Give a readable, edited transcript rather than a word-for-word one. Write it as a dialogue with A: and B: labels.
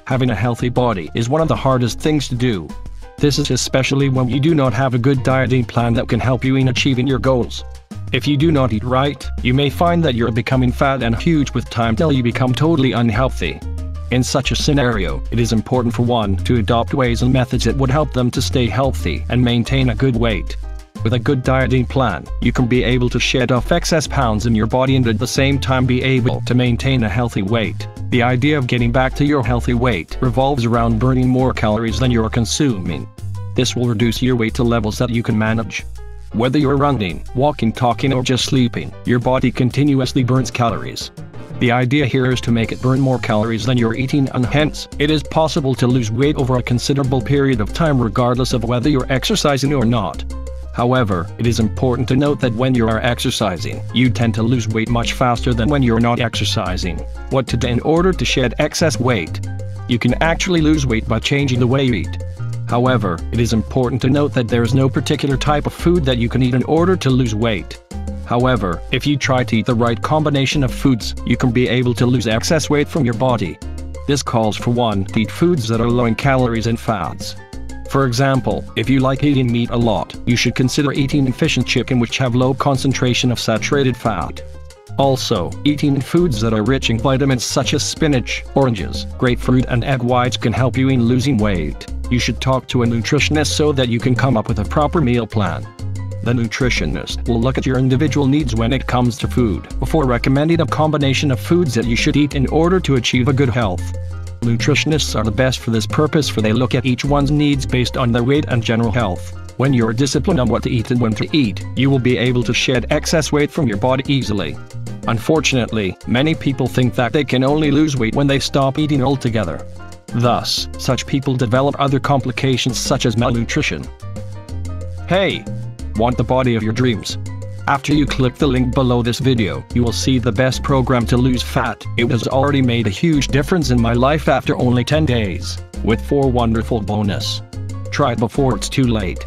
A: Having a healthy body is one of the hardest things to do. This is especially when you do not have a good dieting plan that can help you in achieving your goals. If you do not eat right, you may find that you're becoming fat and huge with time till you become totally unhealthy. In such a scenario, it is important for one to adopt ways and methods that would help them to stay healthy and maintain a good weight. With a good dieting plan, you can be able to shed off excess pounds in your body and at the same time be able to maintain a healthy weight. The idea of getting back to your healthy weight revolves around burning more calories than you're consuming. This will reduce your weight to levels that you can manage. Whether you're running, walking, talking, or just sleeping, your body continuously burns calories. The idea here is to make it burn more calories than you're eating, and hence, it is possible to lose weight over a considerable period of time regardless of whether you're exercising or not. However, it is important to note that when you are exercising, you tend to lose weight much faster than when you're not exercising. What to do in order to shed excess weight? You can actually lose weight by changing the way you eat. However, it is important to note that there is no particular type of food that you can eat in order to lose weight. However, if you try to eat the right combination of foods, you can be able to lose excess weight from your body. This calls for one to eat foods that are low in calories and fats. For example, if you like eating meat a lot, you should consider eating fish and chicken, which have low concentration of saturated fat. Also, eating foods that are rich in vitamins such as spinach, oranges, grapefruit, and egg whites can help you in losing weight. You should talk to a nutritionist so that you can come up with a proper meal plan. The nutritionist will look at your individual needs when it comes to food before recommending a combination of foods that you should eat in order to achieve a good health. Nutritionists are the best for this purpose, for they look at each one's needs based on their weight and general health. When you're disciplined on what to eat and when to eat, you will be able to shed excess weight from your body easily. Unfortunately, many people think that they can only lose weight when they stop eating altogether. Thus, such people develop other complications such as malnutrition. Hey! Want the body of your dreams? After you click the link below this video, you will see the best program to lose fat. It has already made a huge difference in my life after only 10 days, with 4 wonderful bonus. Try it before it's too late.